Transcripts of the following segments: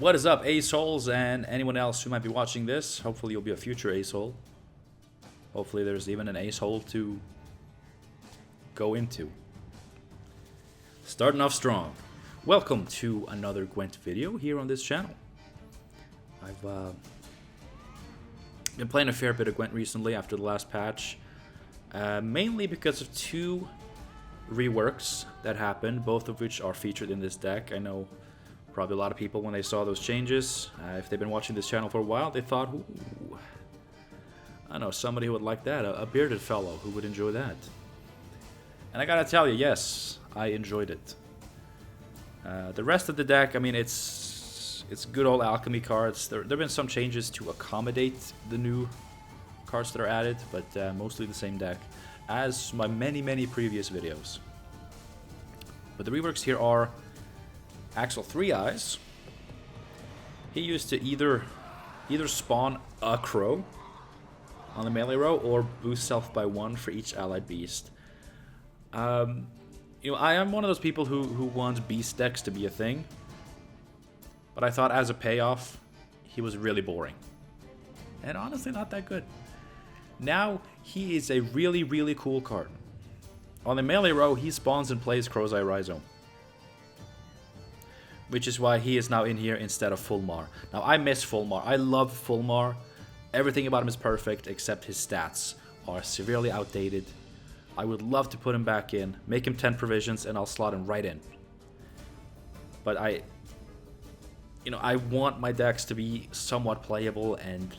What is up, Ace-holes, and anyone else who might be watching this? Hopefully you'll be a future Ace-hole. Hopefully there's even an Ace-hole to go into. Starting off strong. Welcome to another Gwent video here on this channel. I've been playing a fair bit of Gwent recently after the last patch. Mainly because of two reworks that happened, both of which are featured in this deck. I know probably a lot of people, when they saw those changes, if they've been watching this channel for a while, they thought, ooh, I know somebody who would like that, a bearded fellow who would enjoy that. And I gotta tell you, yes, I enjoyed it. The rest of the deck, I mean, it's good old alchemy cards. There have been some changes to accommodate the new cards that are added, but mostly the same deck as my many previous videos. But the reworks here are Axel 3 Eyes. He used to either spawn a crow on the melee row or boost self by 1 for each allied beast. You know, I am one of those people who wants beast decks to be a thing, but I thought as a payoff, he was really boring. And honestly, not that good. Now, he is a really cool card. On the melee row, he spawns and plays Crow's Eye Rhizome, which is why he is now in here instead of Fulmar. Now, I miss Fulmar. I love Fulmar. Everything about him is perfect, except his stats are severely outdated. I would love to put him back in, make him 10 provisions, and I'll slot him right in. But I want my decks to be somewhat playable, and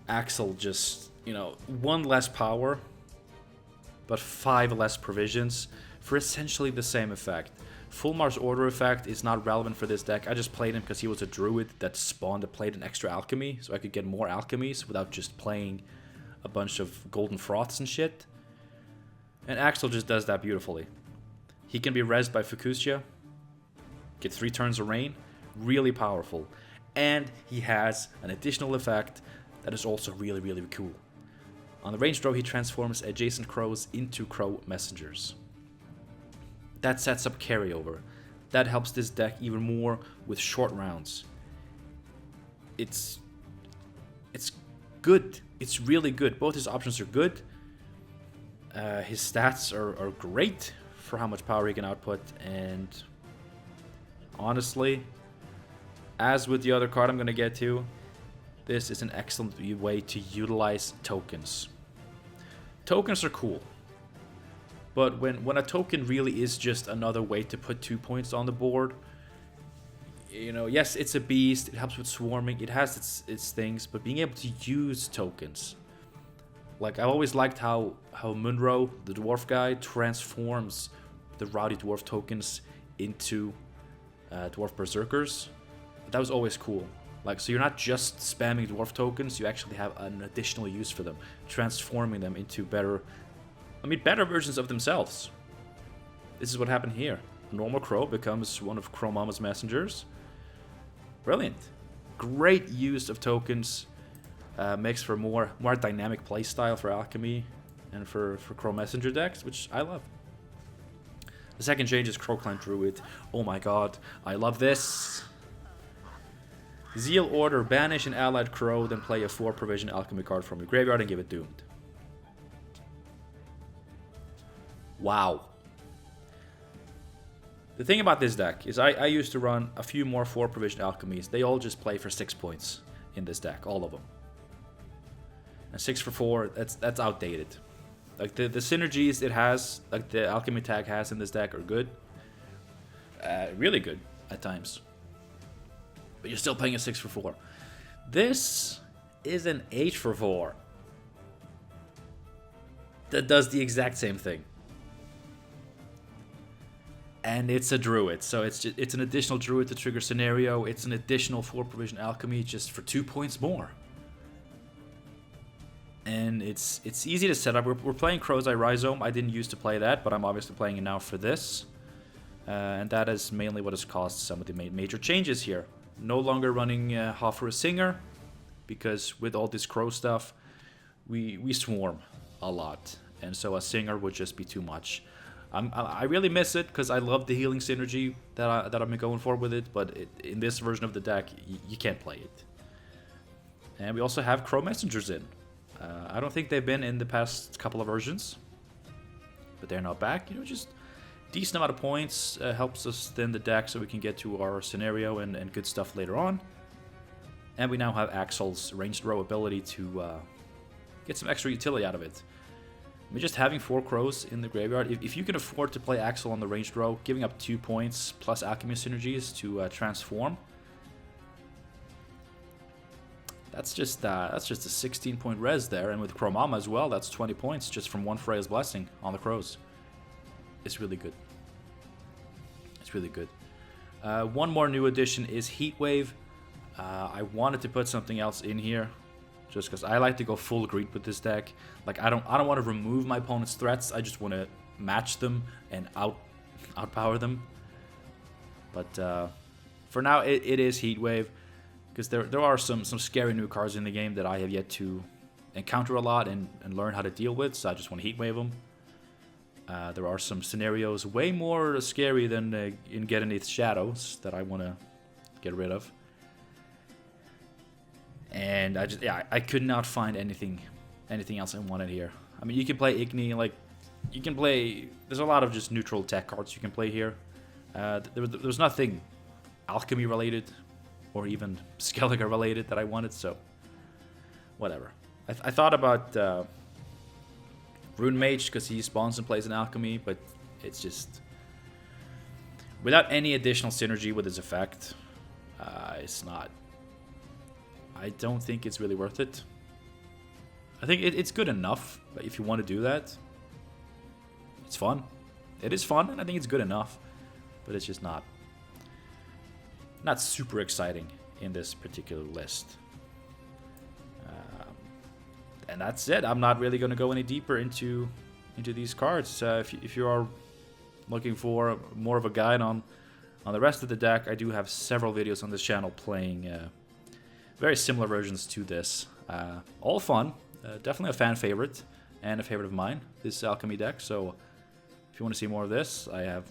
Axel just, 1 less power, but 5 less provisions for essentially the same effect. Fulmar's Order effect is not relevant for this deck. I just played him because he was a druid that spawned and played an extra alchemy, so I could get more alchemies without just playing a bunch of golden froths and shit. And Axel just does that beautifully. He can be rezzed by Fukusya, get 3 turns of rain, really powerful. And he has an additional effect that is also really cool. On the ranged row, he transforms adjacent crows into crow messengers. That sets up carryover. That helps this deck even more with short rounds. It's good. It's really good. Both his options are good. His stats are great for how much power he can output. And honestly, as with the other card I'm going to get to, this is an excellent way to utilize tokens. Tokens are cool. But when a token really is just another way to put 2 points on the board, yes, it's a beast, it helps with swarming, it has its things, but being able to use tokens. Like, I've always liked how Munro, the dwarf guy, transforms the rowdy dwarf tokens into dwarf berserkers. That was always cool. Like, so you're not just spamming dwarf tokens, you actually have an additional use for them, transforming them into better versions of themselves. This is what happened here. A normal crow becomes one of Crow Mama's messengers. Brilliant. Great use of tokens. Makes for more dynamic playstyle for alchemy and for crow messenger decks, which I love. The second change is Crow Clan Druid. Oh my god, I love this. Zeal Order, banish an allied crow, then play a 4 provision alchemy card from your graveyard and give it doomed. Wow. The thing about this deck is I used to run a few more 4 provision alchemies. They all just play for 6 points in this deck, all of them. And 6 for 4, that's outdated. Like the synergies it has, like the alchemy tag has in this deck, are good. Really good at times. But you're still playing a 6 for 4. This is an 8 for 4 that does the exact same thing. And it's a druid, so it's an additional druid to trigger scenario. It's an additional 4 provision alchemy just for 2 points more. And it's easy to set up. We're playing Crow's Eye Rhizome. I didn't used to play that, but I'm obviously playing it now for this. And that is mainly what has caused some of the major changes here. No longer running Hoffer a Singer, because with all this crow stuff, we swarm a lot. And so a Singer would just be too much. I really miss it because I love the healing synergy that I've been going for with it, but in this version of the deck, you can't play it. And we also have Crow Messengers in. I don't think they've been in the past couple of versions, but they're not back. You know, just decent amount of points, helps us thin the deck so we can get to our scenario and good stuff later on. And we now have Axel's ranged row ability to get some extra utility out of it. I mean, just having 4 crows in the graveyard, if you can afford to play Axel on the ranged row, giving up 2 points plus alchemy synergies to transform, that's just a 16-point res there, and with Chromama as well, that's 20 points just from 1 Freya's Blessing on the crows. It's really good. It's really good. One more new addition is Heatwave. I wanted to put something else in here, just because I like to go full greed with this deck. Like I don't want to remove my opponent's threats. I just want to match them and outpower them. But for now, it is Heatwave, because there are some scary new cards in the game that I have yet to encounter a lot and learn how to deal with. So I just want to Heatwave them. There are some scenarios way more scary than in Get Beneath Shadows that I want to get rid of. And I could not find anything else I wanted here. I mean, you can play Igni, like, you can play, there's a lot of just neutral tech cards you can play here. There's nothing alchemy related or even Skellige related that I wanted, so whatever. I thought about Rune Mage, because he spawns and plays an alchemy, but it's just, without any additional synergy with his effect, it's not, I don't think it's really worth it. I think it's good enough, but if you want to do that, it's fun. It is fun, and I think it's good enough, but it's just not super exciting in this particular list. And that's it. I'm not really going to go any deeper into these cards. If you are looking for more of a guide on the rest of the deck, I do have several videos on this channel playing very similar versions to this. All fun. Definitely a fan favorite and a favorite of mine, this Alchemy deck. So if you want to see more of this, I have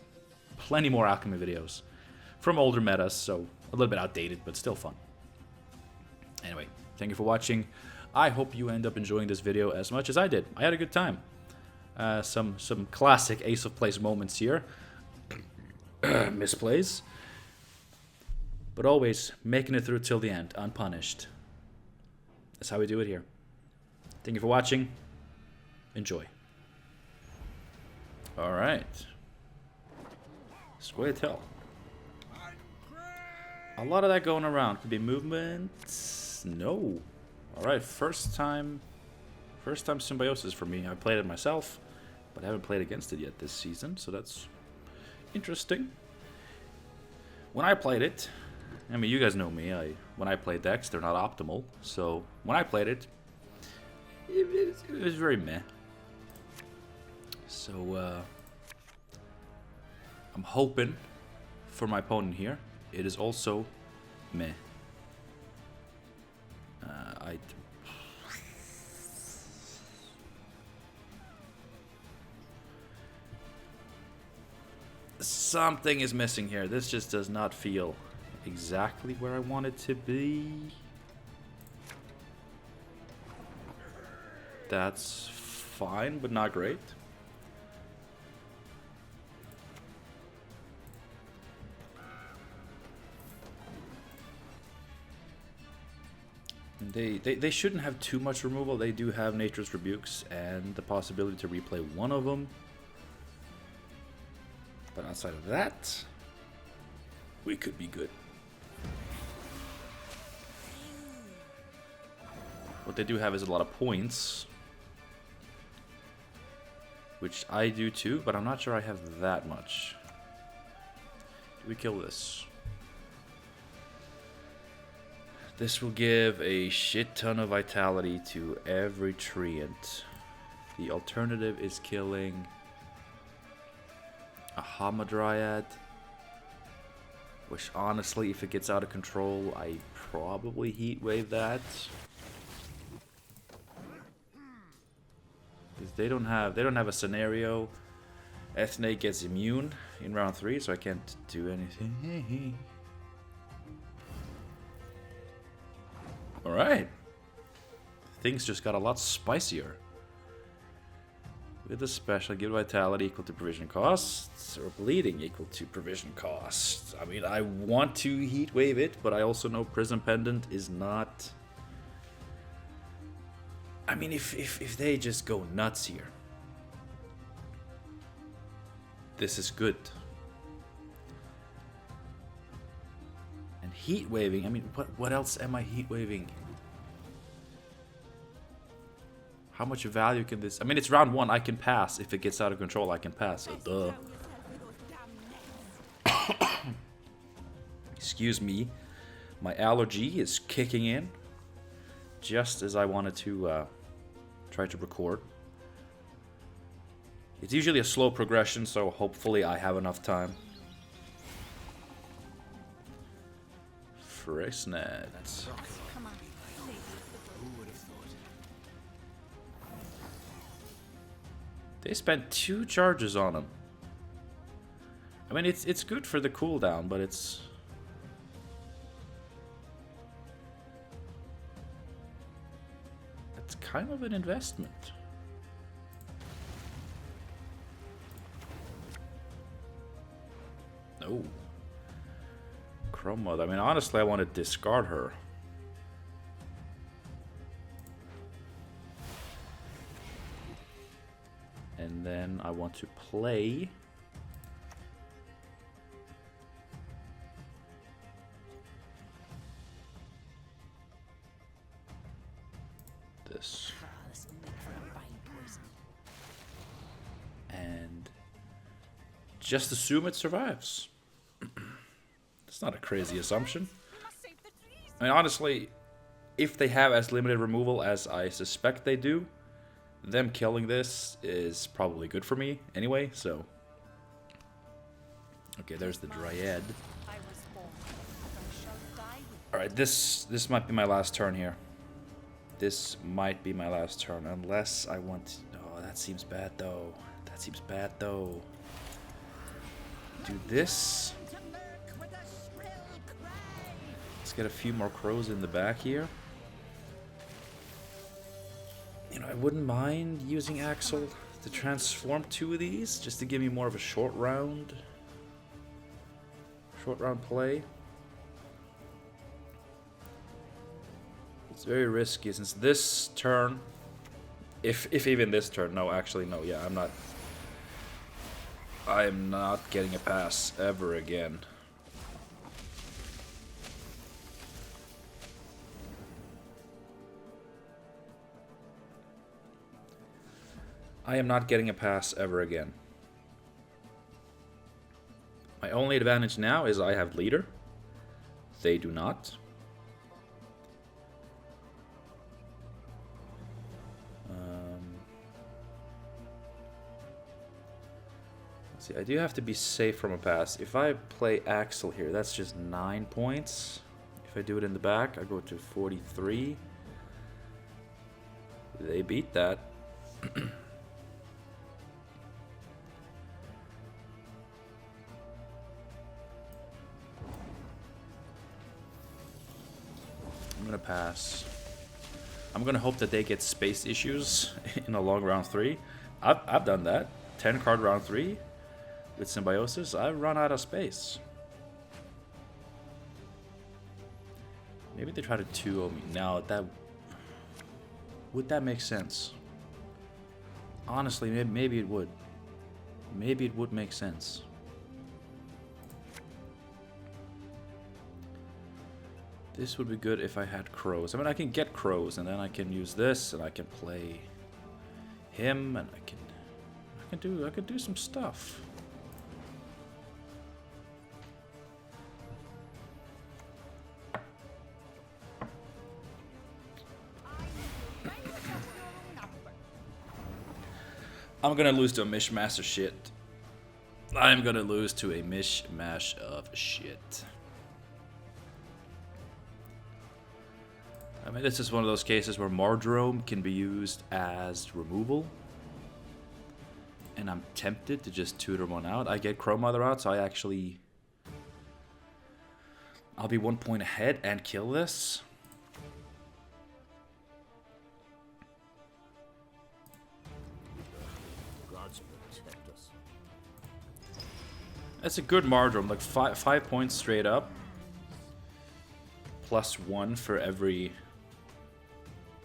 plenty more Alchemy videos from older metas, so a little bit outdated, but still fun. Anyway, thank you for watching. I hope you end up enjoying this video as much as I did. I had a good time. Some classic Ace of Plays moments here. Misplays. But always making it through till the end, unpunished. That's how we do it here. Thank you for watching. Enjoy. Alright. Square tail. A lot of that going around. Could be movement. No. Alright, first time Symbiosis for me. I played it myself, but I haven't played against it yet this season, so that's interesting. When I played it, I mean, you guys know me. When I play decks, they're not optimal. So when I played it, it was very meh. So I'm hoping for my opponent here, it is also meh. Something is missing here. This just does not feel exactly where I want it to be. That's fine, but not great. They shouldn't have too much removal. They do have Nature's Rebukes and the possibility to replay one of them. But outside of that, we could be good. What they do have is a lot of points, which I do too, but I'm not sure I have that much. Do we kill this? This will give a shit ton of vitality to every treant. The alternative is killing a Hamadryad, which honestly, if it gets out of control, I probably Heatwave that. Because they don't have a scenario, Ethne gets immune in round 3, so I can't do anything. Alright. Things just got a lot spicier. With the special, give vitality equal to provision costs, or bleeding equal to provision costs. I mean, I want to heat wave it, but I also know Prism Pendant is not... I mean, if they just go nuts here, this is good. And heat waving, I mean, what else am I heat waving? How much value can this... I mean, it's round 1, I can pass. If it gets out of control, I can pass. So, duh. Excuse me. My allergy is kicking in. Just as I wanted to try to record. It's usually a slow progression, so hopefully I have enough time. Frixnet. They spent 2 charges on him. I mean, it's good for the cooldown, but it's... It's kind of an investment. No. Chrome Mode. I mean, honestly, I want to discard her. And then I want to play this. And just assume it survives. That's not a crazy assumption. I mean, honestly, if they have as limited removal as I suspect they do, them killing this is probably good for me anyway, so... Okay, there's the Dryad. Alright, this might be my last turn here. This might be my last turn, unless I want... Oh, that seems bad, though. That seems bad, though. Do this. Let's get a few more crows in the back here. You know, I wouldn't mind using Axel to transform 2 of these, just to give me more of a short round play. It's very risky, since this turn, if even this turn, no, actually, no, yeah, I am not getting a pass ever again. I am not getting a pass ever again. My only advantage now is I have leader. They do not. See, I do have to be safe from a pass. If I play Axel here, that's just 9 points. If I do it in the back, I go to 43. They beat that. I'm gonna pass. I'm gonna hope that they get space issues in a long round 3. I've done that. 10 card round 3 with Symbiosis. I've run out of space. Maybe they try to 2-0 me. Now that would that make sense? Honestly, maybe it would. Maybe it would make sense. This would be good if I had crows. I mean, I can get crows, and then I can use this, and I can play him, and I can do some stuff. I'm gonna lose to a mishmash of shit. I'm gonna lose to a mishmash of shit. I mean, this is one of those cases where Mardrome can be used as removal. And I'm tempted to just tutor one out. I get Crow Mother out, so I'll be 1 point ahead and kill this. That's a good Mardrome, like 5 points straight up. +1 for every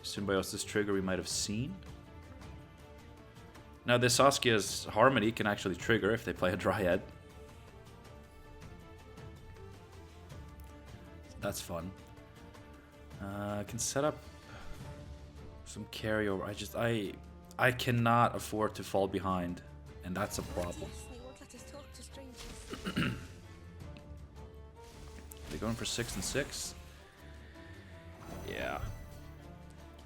Symbiosis trigger we might have seen. Now this Saskia's Harmony can actually trigger if they play a Dryad. That's fun. I can set up some carryover. I cannot afford to fall behind, and that's a problem. They're going for 6 and 6. Yeah.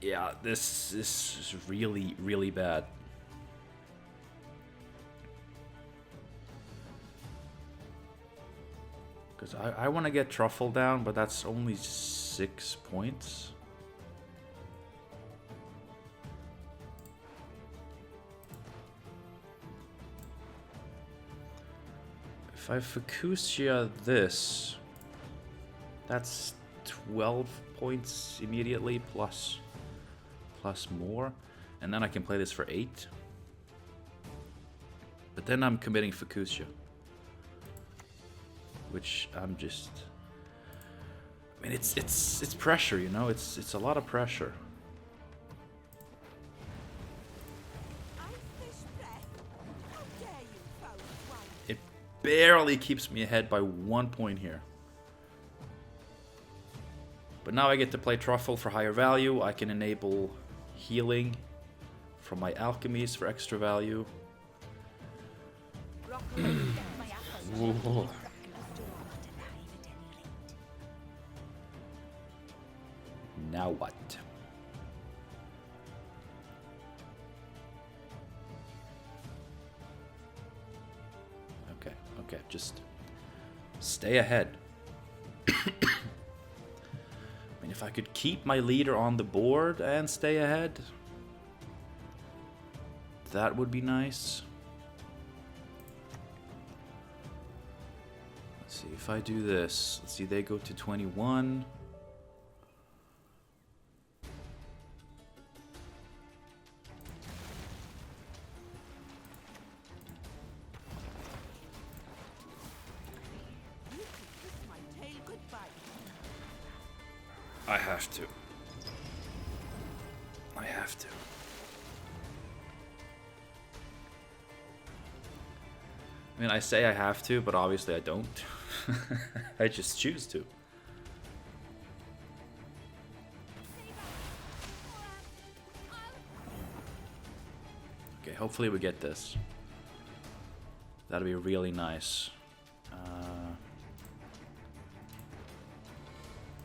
Yeah, this is really, really bad. Because I want to get Truffle down, but that's only 6 points. If I Fukushia this, that's 12 points immediately, plus more. And then I can play this for 8. But then I'm committing Fukushia. Which I'm just... I mean, it's pressure, you know? It's a lot of pressure. It barely keeps me ahead by 1 point here. But now I get to play Truffle for higher value. I can enable healing from my alchemies for extra value. Ooh. Now what? Okay, just stay ahead. I mean, if I could keep my leader on the board and stay ahead, that would be nice. Let's see, if I do this, let's see, they go to 21. I have to. I have to. I mean, I say I have to, but obviously I don't. I just choose to. Okay, hopefully we get this. That'll be really nice.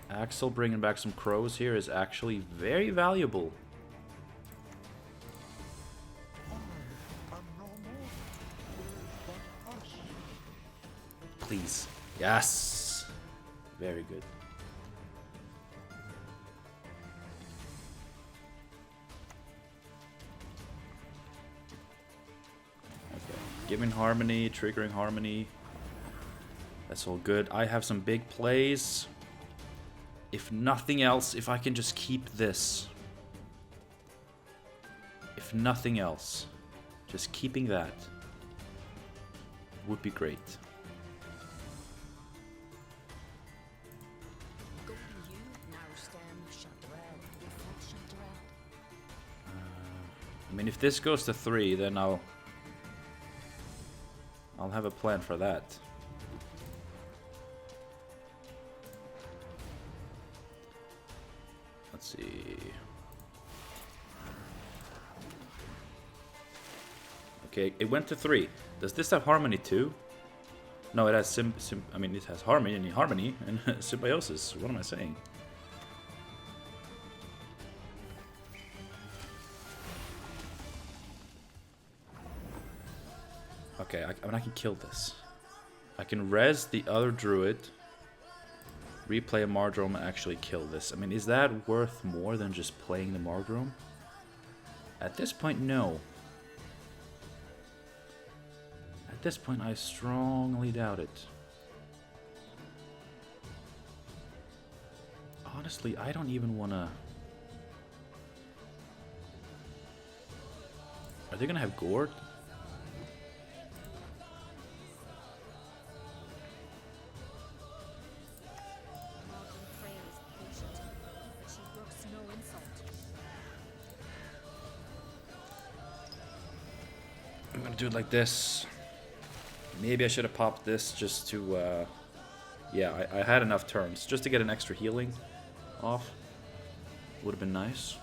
Axel bringing back some crows here is actually very valuable. Please. Yes. Very good. Okay. Giving Harmony, triggering Harmony. That's all good. I have some big plays. If nothing else, if I can just keep this. If nothing else, just keeping that would be great. I mean, if this goes to 3, then I'll have a plan for that. Let's see. Okay, it went to 3. Does this have Harmony too? No, it has I mean, it has Harmony and Symbiosis. What am I saying? Okay, I mean, I can kill this. I can res the other druid, replay a Mardrome, and actually kill this. I mean, is that worth more than just playing the Mardrome? At this point, no. this point, I strongly doubt it. Honestly, I don't even want to... Are they going to have Gord? I'm going to do it like this. Maybe I should have popped this just to... yeah, I had enough turns. Just to get an extra healing off. Would have been nice.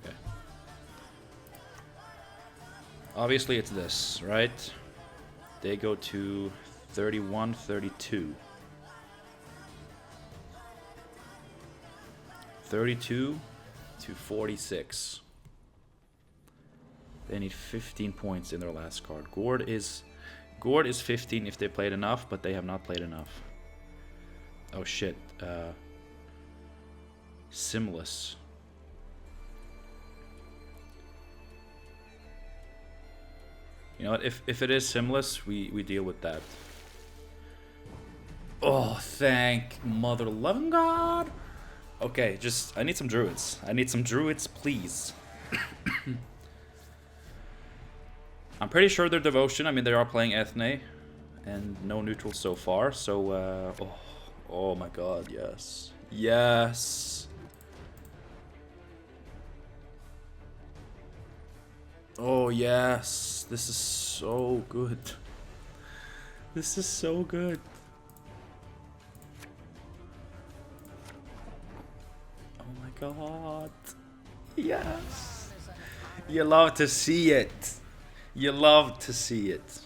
Okay. Obviously it's this, right? They go to 31, 32. 32 to 46. They need 15 points in their last card. Gord is 15 if they played enough, but they have not played enough. Oh shit. Symbiosis. You know what? If it is Symbiosis, we deal with that. Oh, thank Mother Loving God. Okay, I need some druids. I need some druids, please. I'm pretty sure they're devotion. I mean, they are playing Ethne, and no neutral so far. So, oh my God, yes, yes. Oh yes, this is so good. This is so good. God. Yes. You love to see it. You love to see it.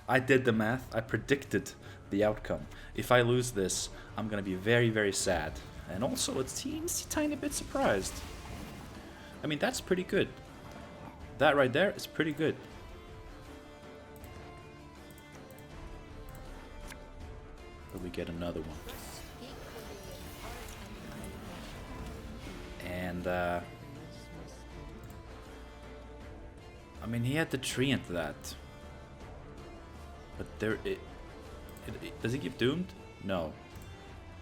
I did the math. I predicted the outcome. If I lose this, I'm gonna be very, very sad. And also a tiny bit surprised. I mean, that's pretty good. That right there is pretty good. But we get another one. And, I mean, he had the tree into that. But does he give doomed? No.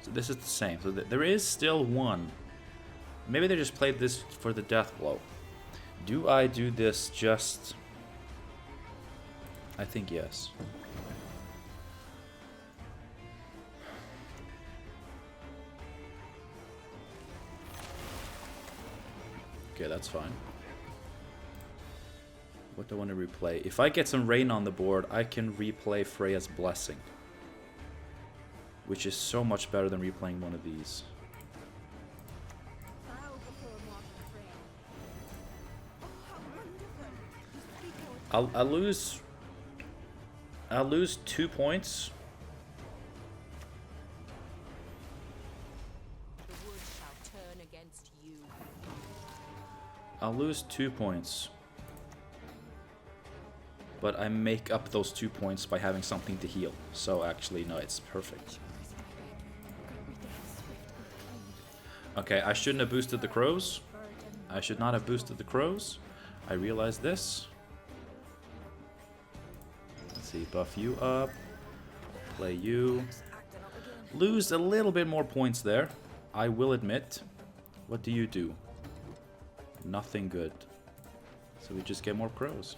So this is the same. So there is still one. Maybe they just played this for the death blow. Do I do this just... I think yes. Okay, that's fine. What do I want to replay? If I get some rain on the board, I can replay Freya's Blessing. Which is so much better than replaying one of these. I'll lose 2 points. I'll lose 2 points. But I make up those 2 points by having something to heal. So actually, no, it's perfect. Okay, I shouldn't have boosted the crows. I should not have boosted the crows. I realize this. Let's see, buff you up. Play you. Lose a little bit more points there, I will admit. What do you do? Nothing good. So we just get more crows.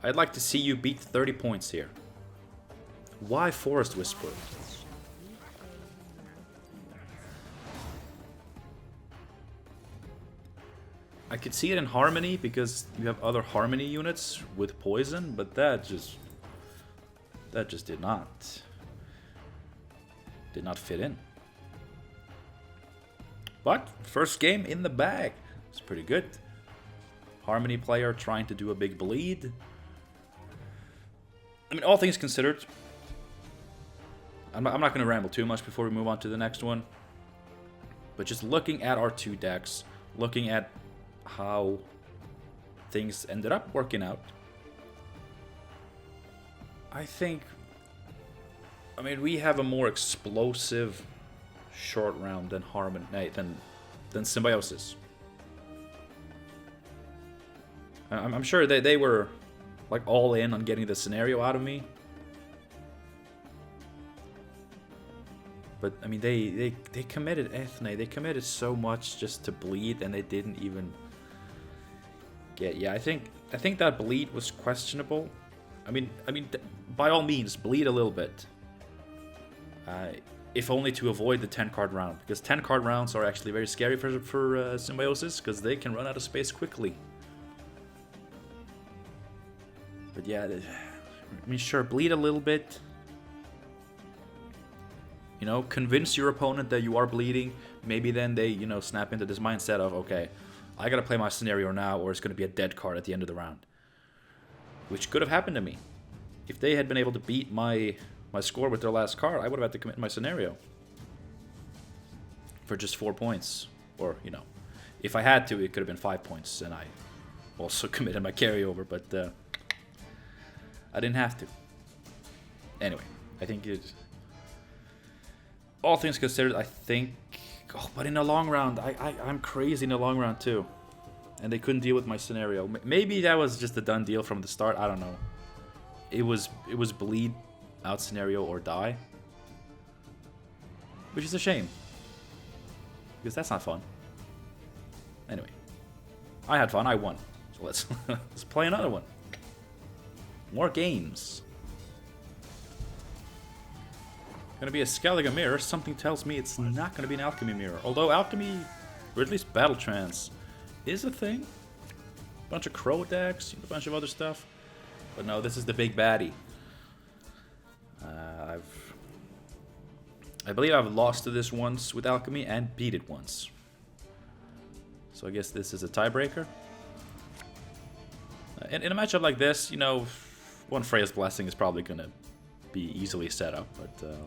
I'd like to see you beat 30 points here. Why Forest Whisper? I could see it in Harmony because you have other Harmony units with poison, but that just did not fit in. But first game in the bag. It's pretty good. Harmony player trying to do a big bleed. I mean, all things considered, I'm not going to ramble too much before we move on to the next one. But just looking at our two decks, looking at how things ended up working out. I think... I mean, we have a more explosive short round than than Symbiosis. I'm sure they were like all in on getting the scenario out of me. But I mean, they committed Ethne. They committed so much just to bleed, and they didn't even get. Yeah, I think that bleed was questionable. I mean, by all means, bleed a little bit. If only to avoid the 10-card round, because 10-card rounds are actually very scary for Symbiosis, because they can run out of space quickly. But yeah, I mean, sure, bleed a little bit. You know, convince your opponent that you are bleeding. Maybe then they, you know, snap into this mindset of, okay, I gotta play my scenario now, or it's gonna be a dead card at the end of the round. Which could have happened to me. If they had been able to beat my score with their last card, I would have had to commit my scenario. For just 4 points. Or, you know, if I had to, it could have been 5 points, and I also committed my carryover, but I didn't have to. Anyway, I think it... All things considered, I think... Oh, but in the long round, I'm crazy in the long round too. And they couldn't deal with my scenario. Maybe that was just a done deal from the start, I don't know. It was bleed out scenario or die. Which is a shame. Because that's not fun. Anyway. I had fun, I won. So let's let's play another one. More games. Gonna be a Skellige mirror. Something tells me it's not gonna be an alchemy mirror. Although alchemy, or at least battle trance, is a thing. A bunch of crow decks, a bunch of other stuff. But no, this is the big baddie. I believe I've lost to this once with alchemy and beat it once. So I guess this is a tiebreaker. In a matchup like this, you know, one Freya's Blessing is probably gonna be easily set up, but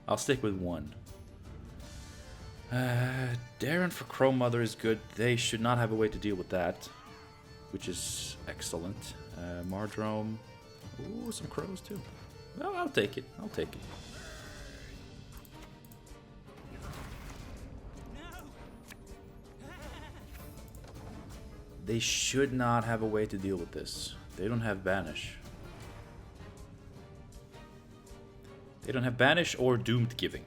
I'll stick with one. Darren for Crow Mother is good. They should not have a way to deal with that, which is excellent. Mardrome. Ooh, some crows too. Well, I'll take it. I'll take it. They should not have a way to deal with this. They don't have Banish. They don't have Banish or Doomed Giving.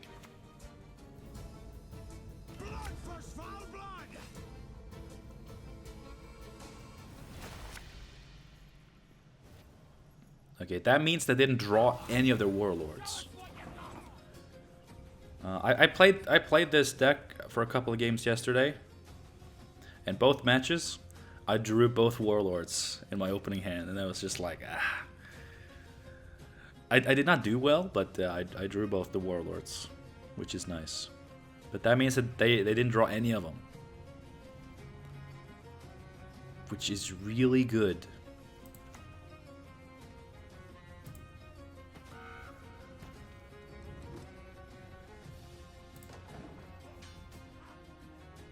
Okay, that means they didn't draw any of their Warlords. I played this deck for a couple of games yesterday, and both matches, I drew both Warlords in my opening hand, and I was just like, ah. I did not do well, but I drew both the Warlords, which is nice. But that means that they didn't draw any of them, which is really good.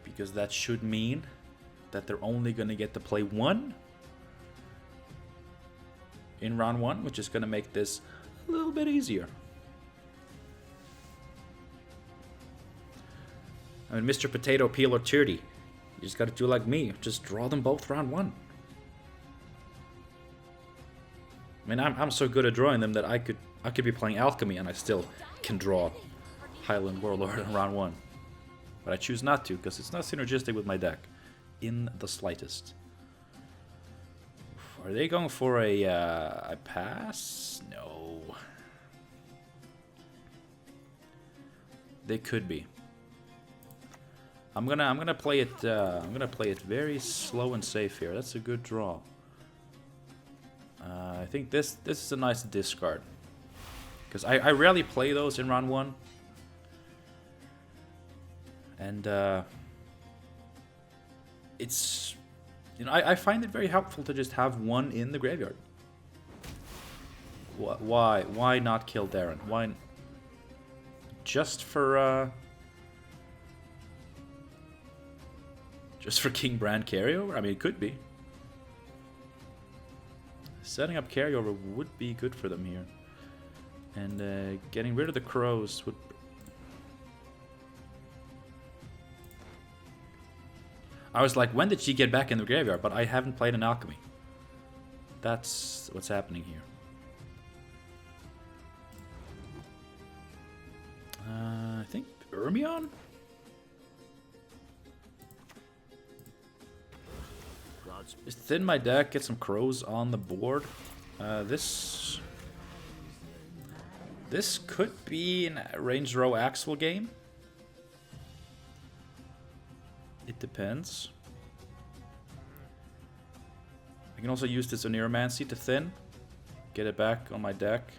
Because that should mean that they're only going to get to play one in round one, which is going to make this a little bit easier. I mean, Mr. Potato, Peel, or Turdy, you just got to do like me. Just draw them both round one. I mean, I'm so good at drawing them that I could be playing Alchemy and I still can draw Highland Warlord in round one. But I choose not to, because it's not synergistic with my deck. In the slightest. Are they going for a pass? No. They could be. I'm gonna play it. I'm gonna play it very slow and safe here. That's a good draw. I think this is a nice discard, because I rarely play those in round one. And it's, you know, I find it very helpful to just have one in the graveyard. Why not kill Darren? Why? Just for King Brand carryover? I mean, it could be. Setting up carryover would be good for them here. And getting rid of the crows would... I was like, when did she get back in the graveyard? But I haven't played an alchemy. That's what's happening here. I think Ermion? Just thin my deck, get some crows on the board. This could be a range row Axel game. It depends. I can also use this Oneromancy to thin. Get it back on my deck.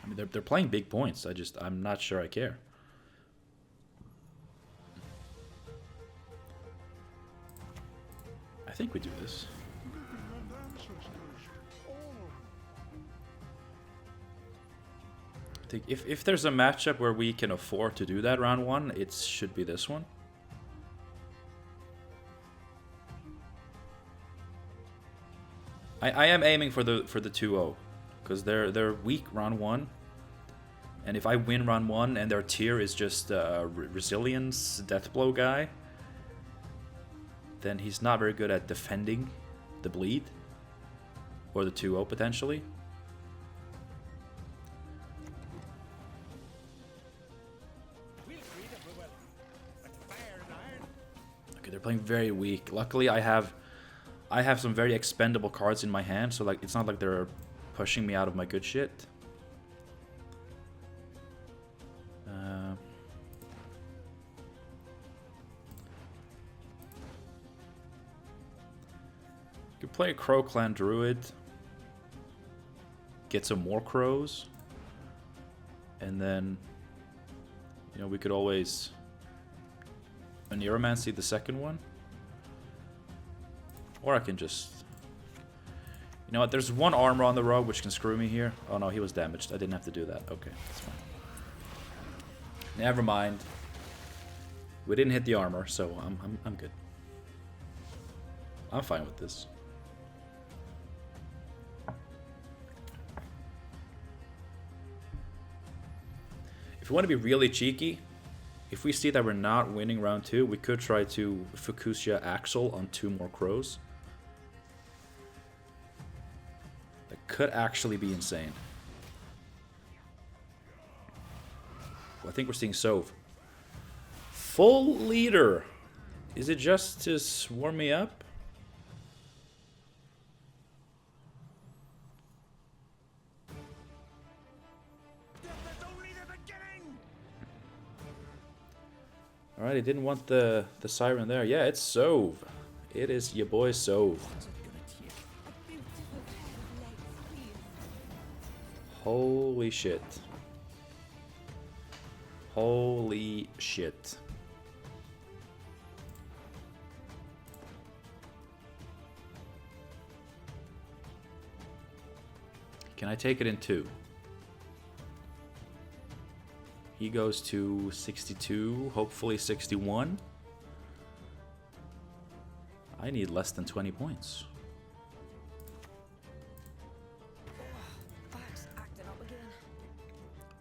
I mean, they're playing big points. I'm not sure I care. I think we do this. I think if there's a matchup where we can afford to do that round one, it should be this one. I am aiming for the 2-0 because they're weak round one, and if I win round one and their tier is just resilience deathblow guy, then he's not very good at defending the bleed or the 2-0 potentially. Okay, they're playing very weak. Luckily, I have some very expendable cards in my hand, so like it's not like they're pushing me out of my good shit. Could play a Crow Clan Druid, get some more crows, and then, you know, we could always Oneromancy the second one. Or I can just... You know what, there's one armor on the rogue which can screw me here. Oh no, he was damaged. I didn't have to do that. Okay, that's fine. Never mind. We didn't hit the armor, so I'm good. I'm fine with this. If we want to be really cheeky, if we see that we're not winning round 2, we could try to Fukushia Axel on 2 more crows. That could actually be insane. Well, I think we're seeing Sove. Full leader. Is it just to swarm me up? Alright, he didn't want the siren there. Yeah, it's Sove. It is your boy Sove. Holy shit. Holy shit. Can I take it in 2? He goes to 62, hopefully 61. I need less than 20 points.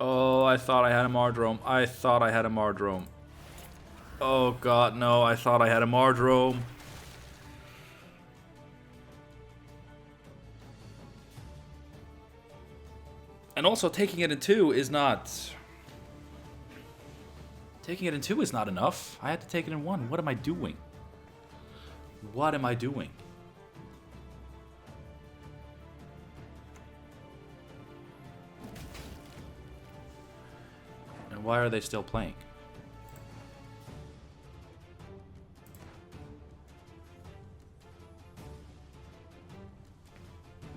Oh, I thought I had a Mardrome. I thought I had a Mardrome. Oh god, no, I thought I had a Mardrome. And also, taking it in 2 is not... Taking it in 2 is not enough. I had to take it in 1. What am I doing? What am I doing? And why are they still playing?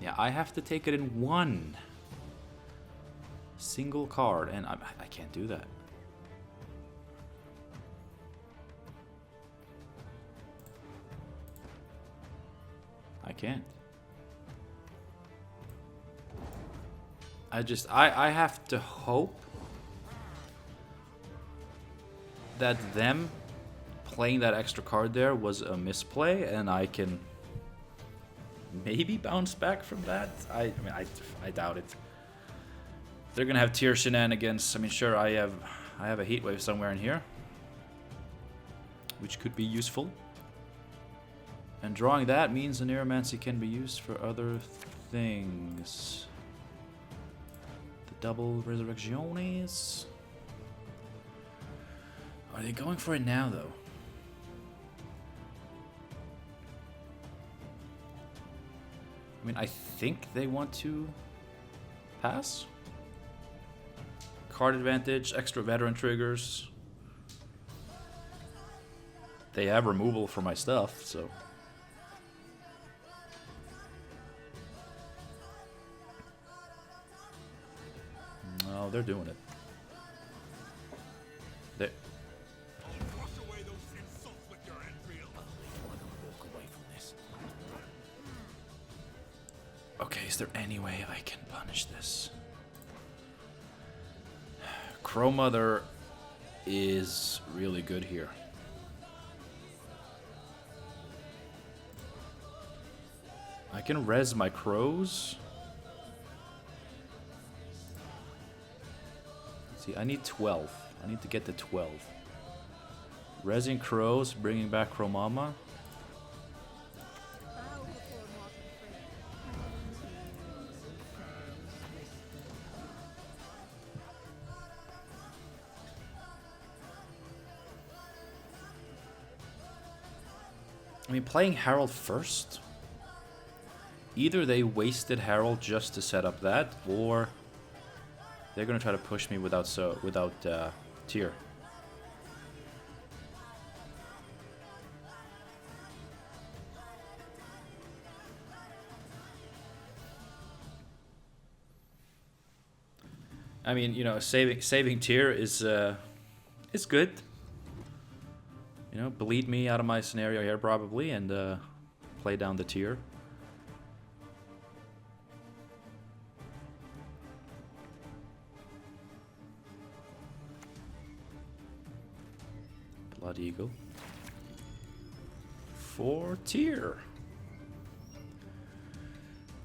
Yeah, I have to take it in 1 single card, and I can't do that. I can't. I have to hope that them playing that extra card there was a misplay, and I can maybe bounce back from that. I mean, I doubt it. They're gonna have tier shenanigans. I mean, sure, I have a heat wave somewhere in here, which could be useful. And drawing that means the Neuromancy can be used for other things. The double Resurrectiones. Are they going for it now, though? I mean, I think they want to pass. Card advantage, extra veteran triggers. They have removal for my stuff, so... No, they're doing it. They... Okay, is there any way I can punish this? Crow Mother is really good here. I can res my crows. See, I need 12. I need to get to 12. Resing crows, bringing back Crow Mama. I mean, playing Herald first, either they wasted Herald just to set up that, or they're gonna try to push me without tier. I mean, you know, saving tier is good. You know, bleed me out of my scenario here probably, and play down the tier. Blood Eagle. 4 tier.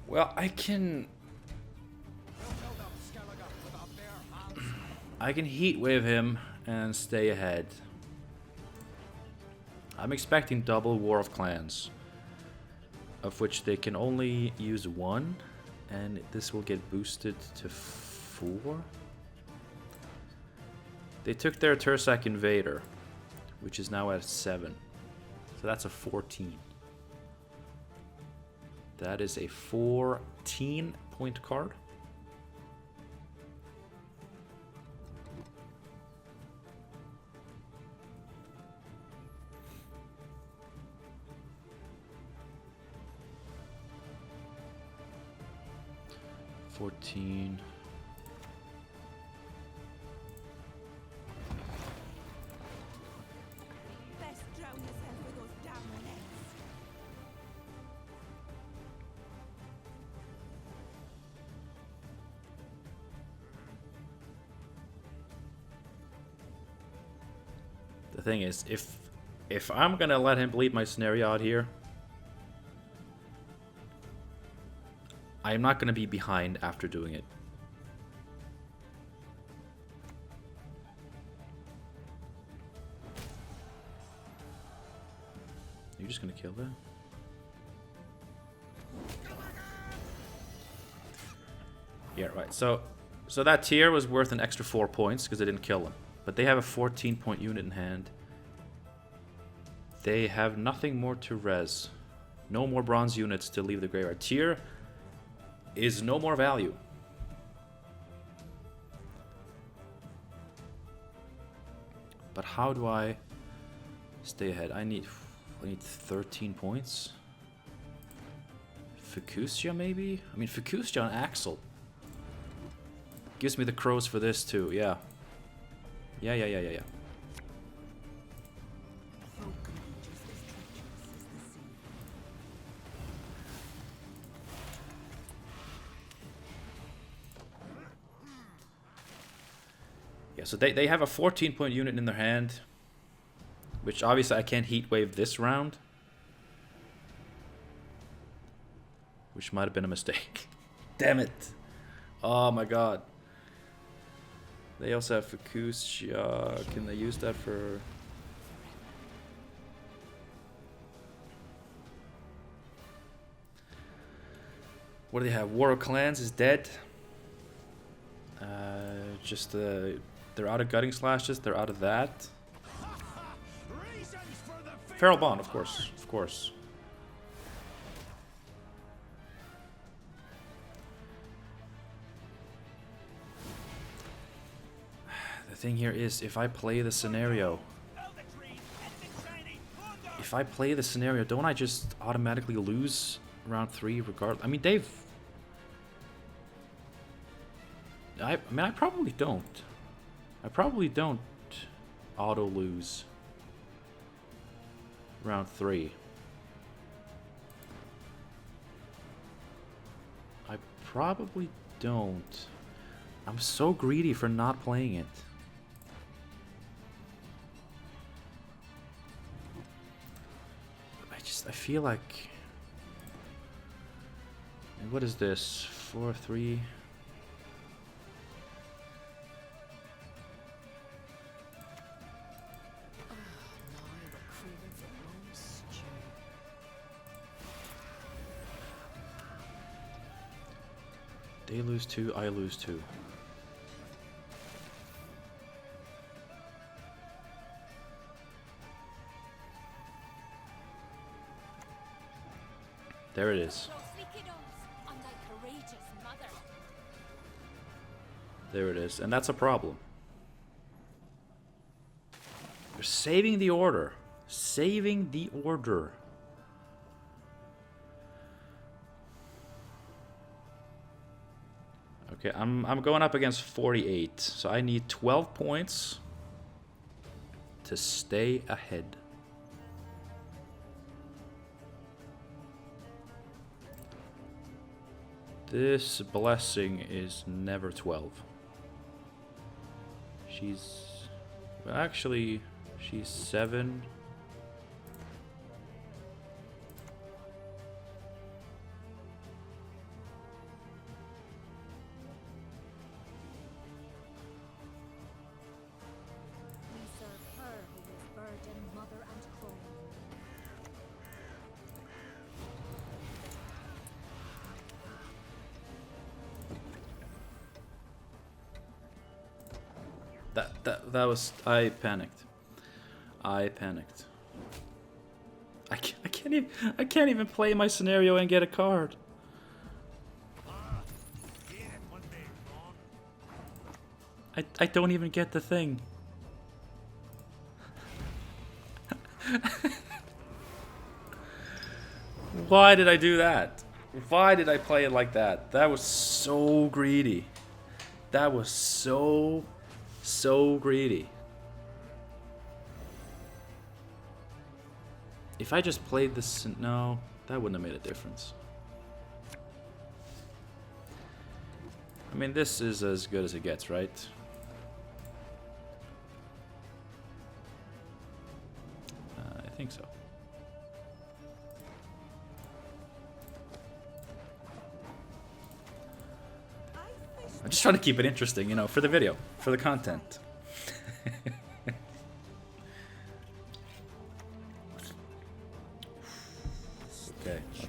Well, I can heat wave him and stay ahead. I'm expecting double War of Clans, of which they can only use 1, and this will get boosted to 4. They took their Tursak Invader, which is now at 7. So that's a 14. That is a 14-point card. The thing is, if I'm gonna let him bleed my scenario out here, I'm not gonna be behind after doing it. You're just gonna kill that? Yeah, right. So that tier was worth an extra 4 points because I didn't kill him. But they have a 14-point unit in hand. They have nothing more to res. No more bronze units to leave the graveyard. Tier is no more value. But how do I stay ahead? I need 13 points. Fukusya maybe? I mean, Fukusya and Axel. Gives me the crows for this too, yeah. Yeah. Yeah, so they have a 14-point unit in their hand. Which obviously I can't heat wave this round. Which might have been a mistake. Damn it. Oh my god. They also have Fukushia. Can they use that for... What do they have? War of Clans is dead. They're out of Gutting Slashes. They're out of that. Feral Bond, of course. Of course. The thing here is, if I play the scenario... If I play the scenario, don't I just automatically lose round 3 regardless? I mean, they've... I mean, I probably don't. I probably don't auto lose round 3. I probably don't. I'm so greedy for not playing it. I feel like... And what is this? 4-3... They lose 2, I lose 2. There it is. There it is, and that's a problem. They're saving the order. Saving the order. Okay, I'm going up against 48, so I need 12 points to stay ahead. This blessing is never 12. She's... Well, actually, she's 7. That was... I panicked. I panicked. I can't even play my scenario and get a card. I don't even get the thing. Why did I do that? Why did I play it like that? That was so greedy. That was so greedy. If I just played this... No, that wouldn't have made a difference. I mean, this is as good as it gets, right? I think so. I'm just trying to keep it interesting, you know, for the video, for the content.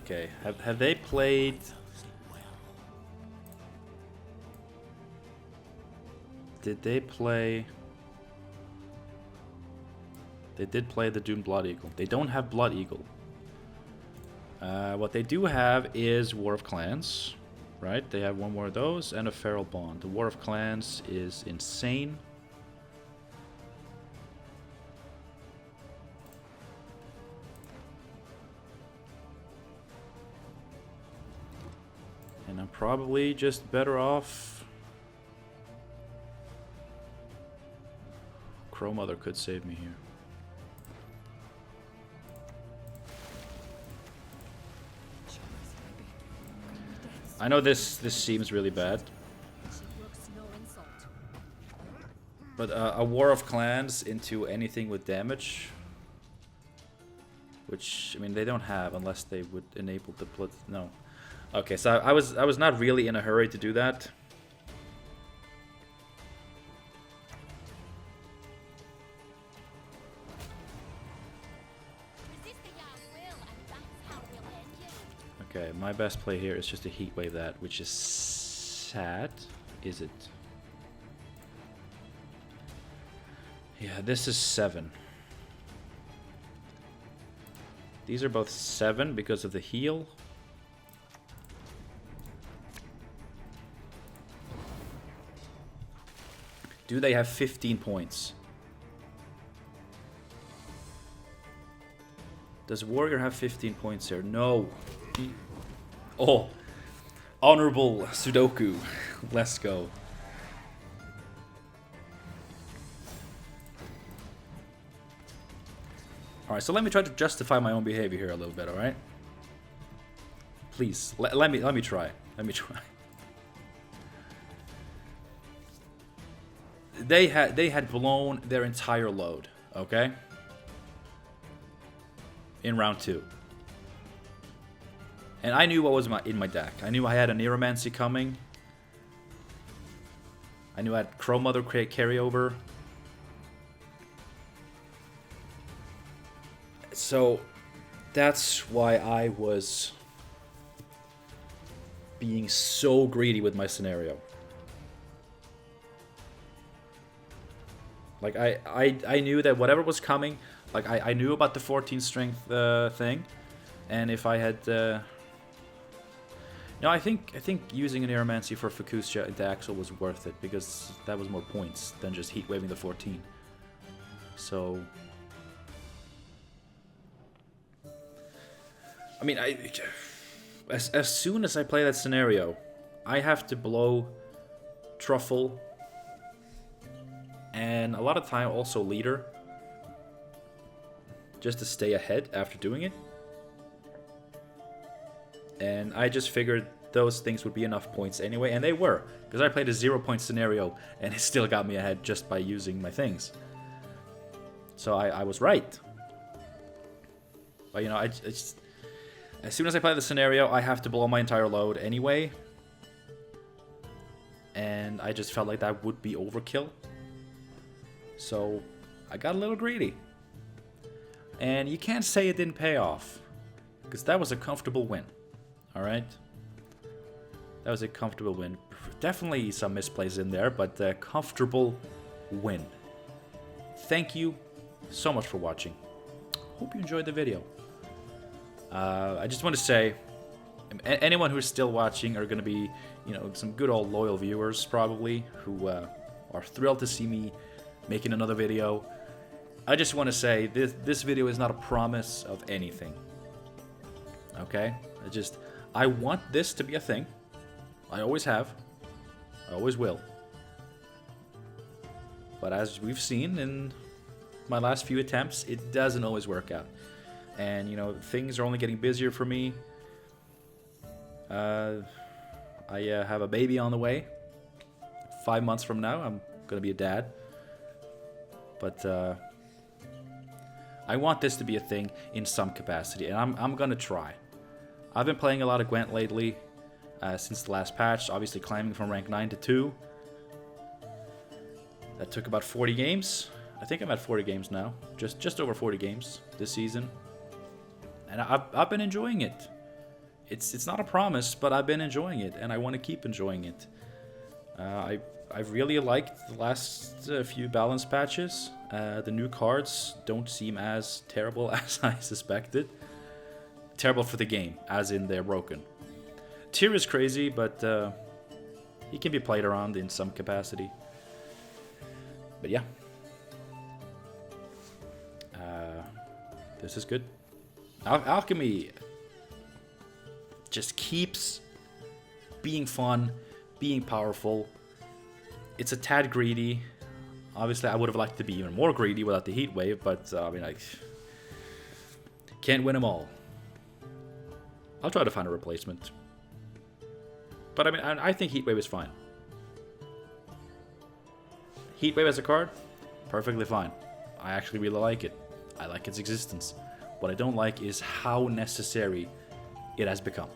Okay. Have they played... Did they play... They did play the Dune Blood Eagle. They don't have Blood Eagle. What they do have is War of Clans. Right? They have one more of those and a Feral Bond. The War of Clans is insane. And I'm probably just better off... Crow Mother could save me here. I know this seems really bad, but a War of Clans into anything with damage which, I mean, they don't have unless they would enable the blood. No. Okay, so I was not really in a hurry to do that. Okay, my best play here is just to heat wave that, which is sad. Is it? Yeah, this is 7. These are both 7 because of the heal. Do they have 15 points? Does Warrior have 15 points here? No. Oh, honorable Sudoku. Let's go. Alright, so let me try to justify my own behavior here a little bit, alright? Please, let me try. Let me try. They had blown their entire load, okay? In round 2. And I knew what was in my deck. I knew I had a Neuromancy coming. I knew I had Crow Mother carryover. So that's why I was being so greedy with my scenario. Like I knew that whatever was coming, like I knew about the 14 strength thing, and if I had no, I think using an Aeromancy for Fukusha into Axel was worth it because that was more points than just heat waving the 14. So I mean, as soon as I play that scenario, I have to blow Truffle and a lot of time also Leader just to stay ahead after doing it. And I just figured those things would be enough points anyway, and they were, because I played a 0-point scenario and it still got me ahead just by using my things. So I was right. But you know, I just, as soon as I play the scenario, I have to blow my entire load anyway. And I just felt like that would be overkill. So I got a little greedy. And you can't say it didn't pay off, because that was a comfortable win. Alright? That was a comfortable win. Definitely some misplays in there, but a comfortable win. Thank you so much for watching. Hope you enjoyed the video. I just want to say, anyone who's still watching are going to be, you know, some good old loyal viewers probably, who are thrilled to see me making another video. I just want to say, this video is not a promise of anything. Okay? I want this to be a thing. I always have. I always will. But as we've seen in my last few attempts, it doesn't always work out. And, you know, things are only getting busier for me. I have a baby on the way. 5 months from now, I'm going to be a dad. But I want this to be a thing in some capacity, and I'm going to try. I've been playing a lot of Gwent lately, since the last patch, obviously climbing from rank 9 to 2. That took about 40 games. I think I'm at 40 games now. Just over 40 games this season. And I've been enjoying it. It's not a promise, but I've been enjoying it, and I want to keep enjoying it. I've really liked the last few balance patches. The new cards don't seem as terrible as I suspected. Terrible for the game, as in they're broken. Tyr is crazy, but he can be played around in some capacity. But yeah. This is good. Alchemy just keeps being fun, being powerful. It's a tad greedy. Obviously, I would have liked to be even more greedy without the heat wave, but I mean, I can't win them all. I'll try to find a replacement. But I mean, I think heat wave is fine. Heat wave as a card, perfectly fine. I actually really like it. I like its existence. What I don't like is how necessary it has become.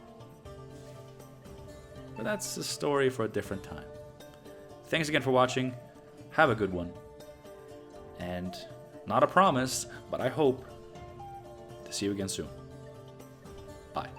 But that's a story for a different time. Thanks again for watching. Have a good one. And not a promise, but I hope to see you again soon. Bye.